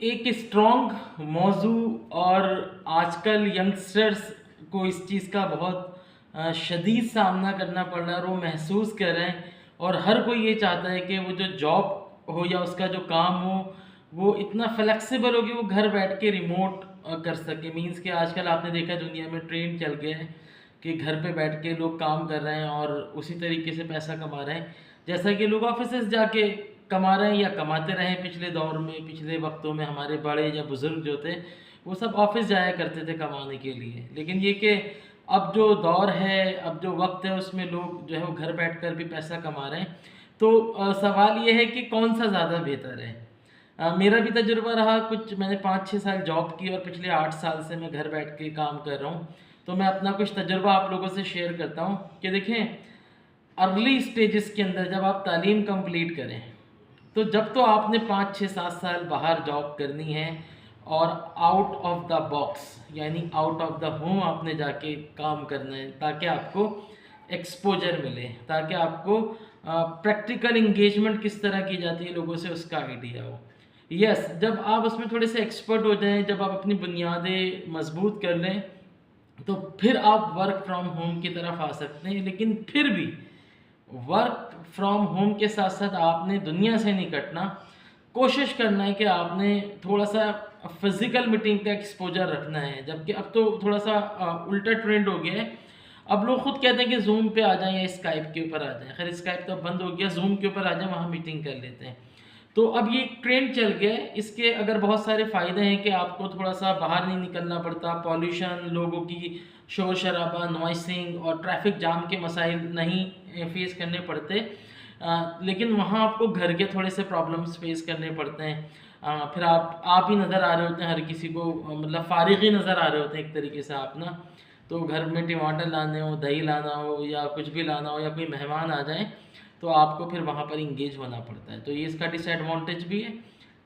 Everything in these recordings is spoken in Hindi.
एक स्ट्रॉन्ग मौजू और आजकल यंगस्टर्स को इस चीज़ का बहुत शदीद सामना करना पड़ रहा है और वो महसूस कर रहे हैं। और हर कोई ये चाहता है कि वो जो जॉब हो या उसका जो काम हो वो इतना फ्लेक्सिबल हो कि वो घर बैठ के रिमोट कर सके। मीन्स कि आजकल आपने देखा दुनिया में ट्रेंड चल गया है कि घर पे बैठ के लोग काम कर रहे हैं और उसी तरीके से पैसा कमा रहे हैं जैसा कि लोग ऑफिस जाके कमा रहे हैं या कमाते रहे हैं। पिछले दौर में, पिछले वक्तों में हमारे बड़े या बुज़ुर्ग जो थे वो सब ऑफिस जाया करते थे कमाने के लिए। लेकिन ये कि अब जो दौर है, अब जो वक्त है, उसमें लोग जो है वो घर बैठकर भी पैसा कमा रहे हैं। तो सवाल ये है कि कौन सा ज़्यादा बेहतर है। मेरा भी तजुर्बा रहा कुछ, मैंने 5-6 साल जॉब की और पिछले 8 साल से मैं घर बैठ के काम कर रहा हूँ। तो मैं अपना कुछ तजुर्बा आप लोगों से शेयर करता हूँ कि देखें, अर्ली स्टेजेस के अंदर जब आप तालीम कंप्लीट करें तो जब तो आपने 5-6-7 साल बाहर जॉब करनी है और आउट ऑफ द बॉक्स यानी आउट ऑफ द होम आपने जाके काम करना है ताकि आपको एक्सपोजर मिले, ताकि आपको प्रैक्टिकल इंगेजमेंट किस तरह की जाती है लोगों से उसका आइडिया हो। यस, जब आप उसमें थोड़े से एक्सपर्ट हो जाएं, जब आप अपनी बुनियादें मजबूत कर लें तो फिर आप वर्क फ्रॉम होम की तरफ आ सकते हैं। लेकिन फिर भी वर्क फ्रॉम होम के साथ साथ आपने दुनिया से नहीं कटना। कोशिश करना है कि आपने थोड़ा सा फिजिकल मीटिंग का एक्सपोजर रखना है। जबकि अब तो थोड़ा सा उल्टा ट्रेंड हो गया है। अब लोग खुद कहते हैं कि जूम पे आ जाएं या स्काइप के ऊपर आ जाएं। खैर स्काइप तो अब बंद हो गया, जूम के ऊपर आ जाएं, वहाँ मीटिंग कर लेते हैं। तो अब ये ट्रेंड चल गया है। इसके अगर बहुत सारे फ़ायदे हैं कि आपको थोड़ा सा बाहर नहीं निकलना पड़ता, पॉल्यूशन, लोगों की शोर शराबा, नॉइसिंग और ट्रैफिक जाम के मसाइल नहीं फेस करने पड़ते। लेकिन वहाँ आपको घर के थोड़े से प्रॉब्लम्स फेस करने पड़ते हैं। फिर आप ही नज़र आ रहे होते हैं हर किसी को, मतलब फारिग ही नज़र आ रहे होते हैं एक तरीके से आप ना। तो घर में टमाटर लाने हो, दही लाना हो या कुछ भी लाना हो या कोई मेहमान आ जाए तो आपको फिर वहाँ पर इंगेज होना पड़ता है। तो ये इसका डिसएडवांटेज भी है।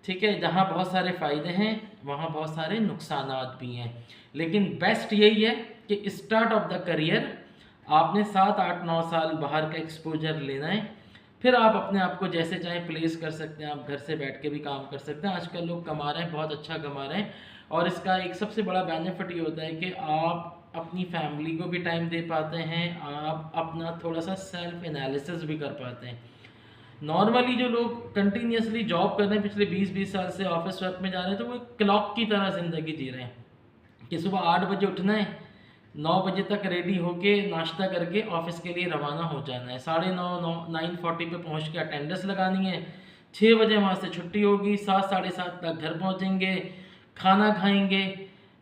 ठीक है, जहाँ बहुत सारे फ़ायदे हैं वहाँ बहुत सारे नुकसानात भी हैं। लेकिन बेस्ट यही है कि स्टार्ट ऑफ द करियर आपने 7-8-9 साल बाहर का एक्सपोजर लेना है। फिर आप अपने आप को जैसे चाहें प्लेस कर सकते हैं। आप घर से बैठ के भी काम कर सकते हैं। आजकल लोग कमा रहे हैं, बहुत अच्छा कमा रहे हैं। और इसका एक सबसे बड़ा बेनिफिट ये होता है कि आप अपनी फैमिली को भी टाइम दे पाते हैं, आप अपना थोड़ा सा सेल्फ एनालिसिस भी कर पाते हैं। नॉर्मली जो लोग कंटिन्यूसली जॉब कर रहे हैं, पिछले 20-20 साल से ऑफिस वर्क में जा रहे हैं, तो वो एक क्लॉक की तरह ज़िंदगी जी रहे हैं कि सुबह 8 बजे उठना है, 9 बजे तक रेडी होके नाश्ता करके ऑफिस के लिए रवाना हो जाना है। 9:30 पे पहुंच के अटेंडेंस लगानी है। 6 बजे वहाँ से छुट्टी होगी, 7 साढ़े 7 तक घर पहुँचेंगे, खाना खाएंगे,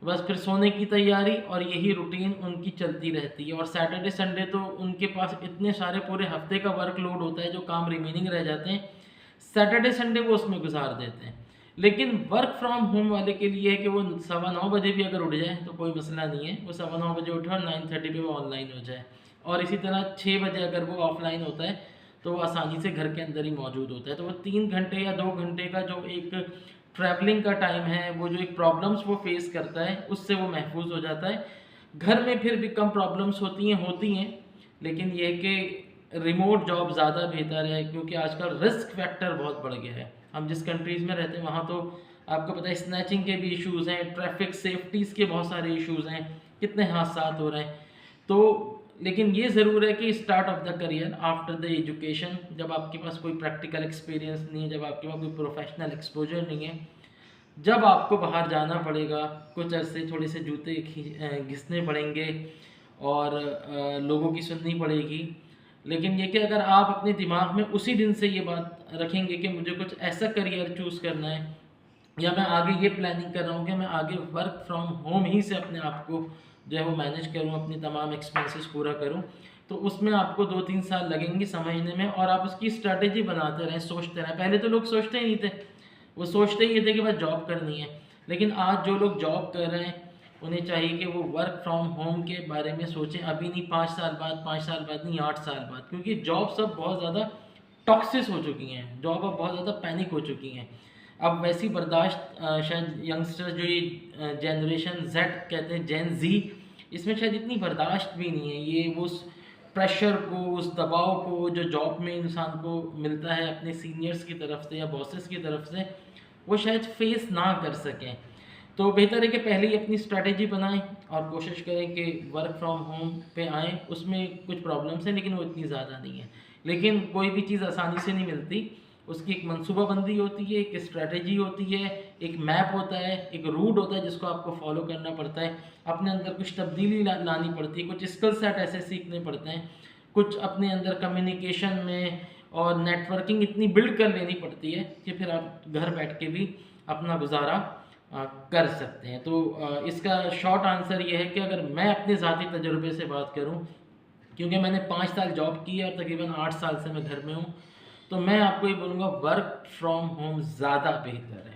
बस फिर सोने की तैयारी। और यही रूटीन उनकी चलती रहती है। और सैटरडे संडे तो उनके पास इतने सारे पूरे हफ्ते का वर्कलोड होता है, जो काम रिमेनिंग रह जाते हैं सैटरडे संडे वो उसमें गुजार देते हैं। लेकिन वर्क फ्रॉम होम वाले के लिए है कि वो 9:15 बजे भी अगर उठ जाए तो कोई मसला नहीं है। वो 9:15 बजे उठे और 9:30 पे वो ऑनलाइन हो जाए। और इसी तरह 6 बजे अगर वो ऑफलाइन होता है तो वो आसानी से घर के अंदर ही मौजूद होता है। तो वो 3 घंटे या 2 घंटे का जो एक ट्रैवलिंग का टाइम है, वो जो एक प्रॉब्लम्स वो फेस करता है, उससे वो महफूज हो जाता है। घर में फिर भी कम प्रॉब्लम्स होती हैं। लेकिन ये है कि रिमोट जॉब ज़्यादा बेहतर है, क्योंकि आजकल रिस्क फैक्टर बहुत बढ़ गया है। हम जिस कंट्रीज़ में रहते हैं वहाँ तो आपको पता है स्नैचिंग के भी इश्यूज़ हैं, ट्रैफिक सेफ्टीज़ के बहुत सारे इश्यूज़ हैं, कितने हादसात हो रहे हैं। तो लेकिन ये ज़रूर है कि start of the career after the education, जब आपके पास कोई प्रैक्टिकल एक्सपीरियंस नहीं है, जब आपके पास कोई प्रोफेशनल एक्सपोजर नहीं है, जब आपको बाहर जाना पड़ेगा, कुछ अर्से थोड़े से जूते घिसने पड़ेंगे और लोगों की सुननी पड़ेगी। लेकिन ये कि अगर आप अपने दिमाग में उसी दिन से ये बात रखेंगे कि मुझे कुछ ऐसा करियर चूज़ करना है, या मैं आगे ये प्लानिंग कर रहा हूँ कि मैं आगे वर्क फ्रॉम होम ही से अपने आप को जो है वो मैनेज करूँ, अपनी तमाम एक्सपेंसेस पूरा करूँ, तो उसमें आपको 2-3 साल लगेंगे समझने में। और आप उसकी स्ट्रैटेजी बनाते रहें, सोचते रहें। पहले तो लोग सोचते ही नहीं थे, वो सोचते ही ये थे कि बस जॉब करनी है। लेकिन आज जो लोग जॉब कर रहे हैं उन्हें चाहिए कि वो वर्क फ्रॉम होम के बारे में सोचें। अभी नहीं, 5 साल बाद, 5 साल बाद नहीं, 8 साल बाद। क्योंकि जॉब सब बहुत ज़्यादा टॉक्सिस हो चुकी हैं, जॉब अब बहुत ज़्यादा पैनिक हो चुकी हैं। अब वैसी बर्दाश्त शायद यंगस्टर्स जो ये जनरेशन जेड कहते हैं, जेन जी, इसमें शायद इतनी बर्दाश्त भी नहीं है। ये वो उस प्रेशर को, उस दबाव को जो जॉब में इंसान को मिलता है अपने सीनियर्स की तरफ से या बॉसेस की तरफ से, वो शायद फेस ना कर सकें। तो बेहतर है कि पहले ही अपनी स्ट्रैटेजी बनाएं और कोशिश करें कि वर्क फ्रॉम होम पे आएँ। उसमें कुछ प्रॉब्लम्स हैं लेकिन वो इतनी ज़्यादा नहीं है। लेकिन कोई भी चीज़ आसानी से नहीं मिलती, उसकी एक मनसूबाबंदी होती है, एक स्ट्रैटेजी होती है, एक मैप होता है, एक रूट होता है जिसको आपको फॉलो करना पड़ता है। अपने अंदर कुछ तब्दीली लानी पड़ती है, कुछ स्किल सेट ऐसे सीखने पड़ते हैं, कुछ अपने अंदर कम्युनिकेशन में और नेटवर्किंग इतनी बिल्ड कर लेनी पड़ती है कि फिर आप घर बैठ के भी अपना गुजारा कर सकते हैं। तो इसका शॉर्ट आंसर ये है कि अगर मैं अपने ज़ाती तजुर्बे से बात करूं, क्योंकि मैंने 5 साल जॉब की है और तकरीबन 8 साल से मैं घर में हूं, तो मैं आपको ये बोलूँगा वर्क फ्रॉम होम ज़्यादा बेहतर है।